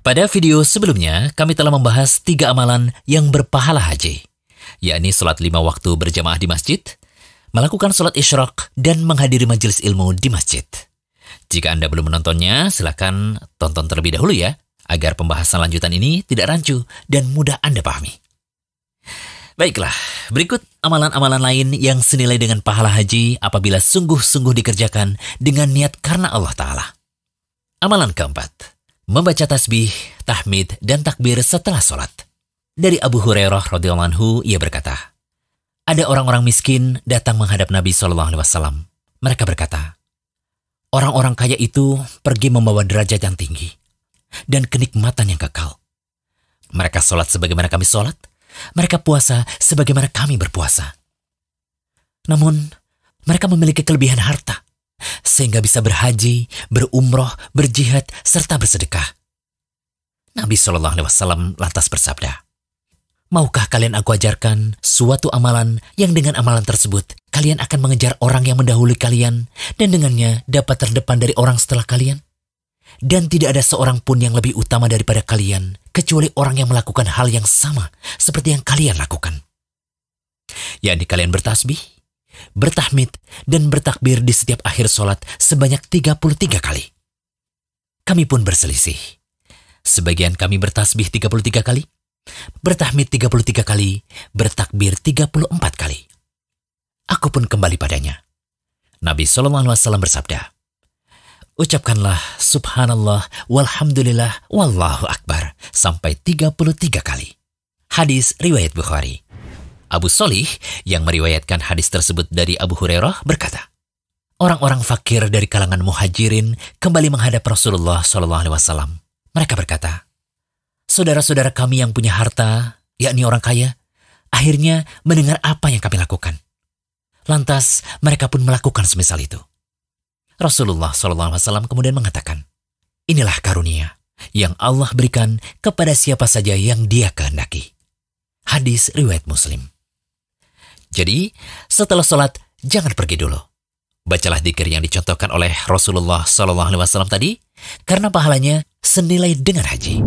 Pada video sebelumnya, kami telah membahas 3 amalan yang berpahala haji, yakni sholat 5 waktu berjamaah di masjid, melakukan sholat isyraq, dan menghadiri majelis ilmu di masjid. Jika Anda belum menontonnya, silakan tonton terlebih dahulu ya, agar pembahasan lanjutan ini tidak rancu dan mudah Anda pahami. Baiklah, berikut amalan-amalan lain yang senilai dengan pahala haji apabila sungguh-sungguh dikerjakan dengan niat karena Allah Ta'ala. Amalan keempat, membaca tasbih, tahmid, dan takbir setelah sholat. Dari Abu Hurairah radhiyallahu anhu, ia berkata, ada orang-orang miskin datang menghadap Nabi SAW. Mereka berkata, orang-orang kaya itu pergi membawa derajat yang tinggi dan kenikmatan yang kekal. Mereka sholat sebagaimana kami sholat, mereka puasa sebagaimana kami berpuasa. Namun, mereka memiliki kelebihan harta, sehingga bisa berhaji, berumroh, berjihad, serta bersedekah. Nabi SAW lantas bersabda, maukah kalian aku ajarkan suatu amalan yang dengan amalan tersebut kalian akan mengejar orang yang mendahului kalian dan dengannya dapat terdepan dari orang setelah kalian? Dan tidak ada seorang pun yang lebih utama daripada kalian kecuali orang yang melakukan hal yang sama seperti yang kalian lakukan. Yakni kalian bertasbih, bertahmid, dan bertakbir di setiap akhir sholat sebanyak 33 kali. Kami pun berselisih. Sebagian kami bertasbih 33 kali, bertahmid 33 kali, bertakbir 34 kali. Aku pun kembali padanya. Nabi SAW bersabda, ucapkanlah subhanallah, walhamdulillah, wallahu akbar sampai 33 kali. Hadis riwayat Bukhari. Abu Sholih yang meriwayatkan hadis tersebut dari Abu Hurairah berkata, orang-orang fakir dari kalangan muhajirin kembali menghadap Rasulullah SAW. Mereka berkata, saudara-saudara kami yang punya harta, yakni orang kaya, akhirnya mendengar apa yang kami lakukan. Lantas mereka pun melakukan semisal itu. Rasulullah SAW kemudian mengatakan, inilah karunia yang Allah berikan kepada siapa saja yang Dia kehendaki. Hadis riwayat Muslim. Jadi, setelah sholat, jangan pergi dulu. Bacalah dzikir yang dicontohkan oleh Rasulullah SAW tadi, karena pahalanya senilai dengan haji.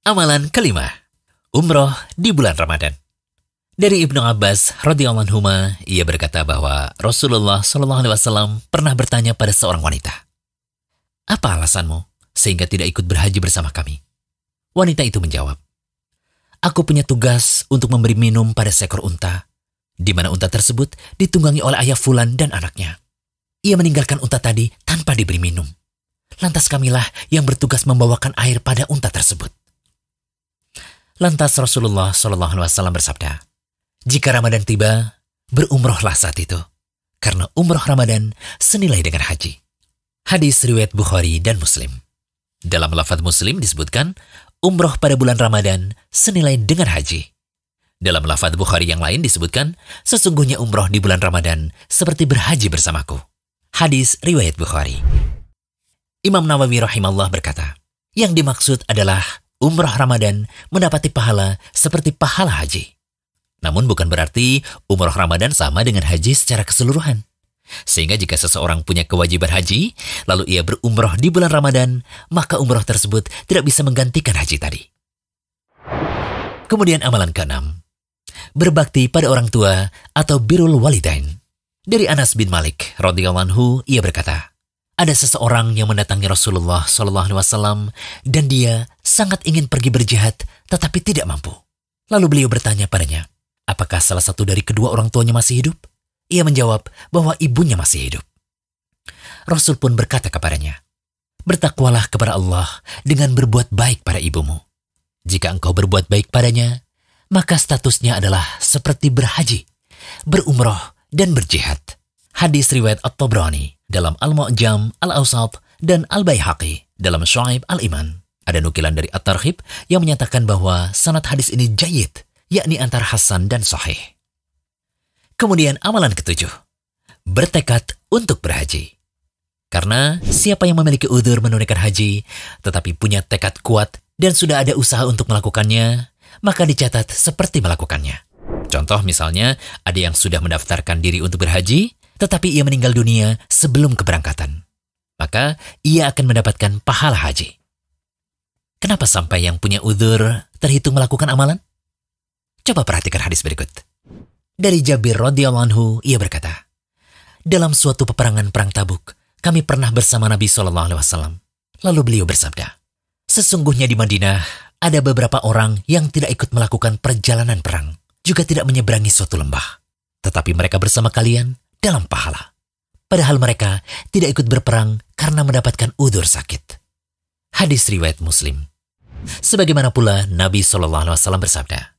Amalan kelima, umroh di bulan Ramadan. Dari Ibnu Abbas radhiyallahu anhu, ia berkata bahwa Rasulullah SAW pernah bertanya pada seorang wanita, apa alasanmu sehingga tidak ikut berhaji bersama kami? Wanita itu menjawab, aku punya tugas untuk memberi minum pada seekor unta, di mana unta tersebut ditunggangi oleh ayah Fulan dan anaknya. Ia meninggalkan unta tadi tanpa diberi minum. Lantas kamilah yang bertugas membawakan air pada unta tersebut. Lantas Rasulullah SAW bersabda, jika Ramadan tiba, berumrohlah saat itu, karena umroh Ramadan senilai dengan haji. Hadis riwayat Bukhari dan Muslim. Dalam lafaz Muslim disebutkan, umroh pada bulan Ramadan senilai dengan haji. Dalam lafaz Bukhari yang lain disebutkan, sesungguhnya umroh di bulan Ramadan seperti berhaji bersamaku. Hadis riwayat Bukhari. Imam Nawawi rahimahullah berkata, yang dimaksud adalah umroh Ramadan mendapati pahala seperti pahala haji. Namun bukan berarti umroh Ramadan sama dengan haji secara keseluruhan. Sehingga jika seseorang punya kewajiban haji, lalu ia berumroh di bulan Ramadan, maka umroh tersebut tidak bisa menggantikan haji tadi. Kemudian amalan keenam, berbakti pada orang tua atau birrul walidain. Dari Anas bin Malik radhiyallahu anhu, ia berkata, ada seseorang yang mendatangi Rasulullah SAW dan dia sangat ingin pergi berjihad tetapi tidak mampu. Lalu beliau bertanya padanya, apakah salah satu dari kedua orang tuanya masih hidup? Ia menjawab bahwa ibunya masih hidup. Rasul pun berkata kepadanya, bertakwalah kepada Allah dengan berbuat baik pada ibumu. Jika engkau berbuat baik padanya, maka statusnya adalah seperti berhaji, berumroh, dan berjihad. Hadis riwayat At-Tabrani dalam Al-Mu'jam, Al-Awsat, dan Al-Baihaqi dalam Syu'aib Al-Iman. Ada nukilan dari At-Targhib yang menyatakan bahwa sanad hadis ini jayyid, yakni antara hasan dan sahih. Kemudian amalan ketujuh, bertekad untuk berhaji. Karena siapa yang memiliki udzur menunaikan haji, tetapi punya tekad kuat dan sudah ada usaha untuk melakukannya, maka dicatat seperti melakukannya. Contoh misalnya, ada yang sudah mendaftarkan diri untuk berhaji, tetapi ia meninggal dunia sebelum keberangkatan. Maka ia akan mendapatkan pahala haji. Kenapa sampai yang punya uzur terhitung melakukan amalan? Coba perhatikan hadis berikut. Dari Jabir radhiyallahu anhu, ia berkata, dalam suatu peperangan perang Tabuk, kami pernah bersama Nabi SAW. Lalu beliau bersabda, sesungguhnya di Madinah ada beberapa orang yang tidak ikut melakukan perjalanan perang, juga tidak menyeberangi suatu lembah. Tetapi mereka bersama kalian dalam pahala. Padahal mereka tidak ikut berperang karena mendapatkan uzur sakit. Hadis riwayat Muslim. Sebagaimana pula Nabi SAW bersabda,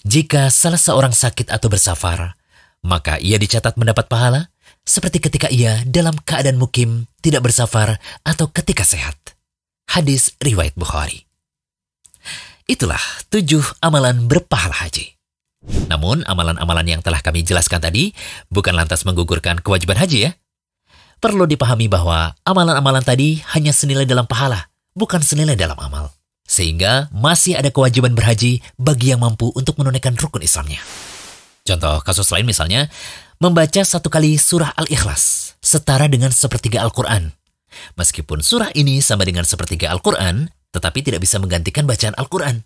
jika salah seorang sakit atau bersafar, maka ia dicatat mendapat pahala seperti ketika ia dalam keadaan mukim, tidak bersafar, atau ketika sehat. Hadis riwayat Bukhari. Itulah 7 amalan berpahala haji. Namun, amalan-amalan yang telah kami jelaskan tadi bukan lantas menggugurkan kewajiban haji ya. Perlu dipahami bahwa amalan-amalan tadi hanya senilai dalam pahala, bukan senilai dalam amal. Sehingga masih ada kewajiban berhaji bagi yang mampu untuk menunaikan rukun Islamnya. Contoh kasus lain misalnya, membaca 1 kali surah Al-Ikhlas setara dengan sepertiga Al-Quran. Meskipun surah ini sama dengan sepertiga Al-Quran, tetapi tidak bisa menggantikan bacaan Al-Quran.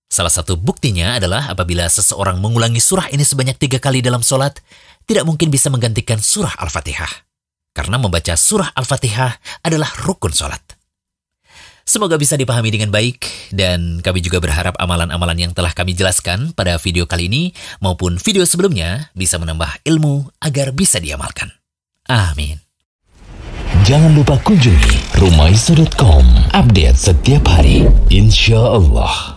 Salah satu buktinya adalah apabila seseorang mengulangi surah ini sebanyak 3 kali dalam sholat, tidak mungkin bisa menggantikan surah Al-Fatihah. Karena membaca surah Al-Fatihah adalah rukun sholat. Semoga bisa dipahami dengan baik, dan kami juga berharap amalan-amalan yang telah kami jelaskan pada video kali ini maupun video sebelumnya bisa menambah ilmu agar bisa diamalkan. Amin. Jangan lupa kunjungi rumaiso.com, update setiap hari, insya Allah.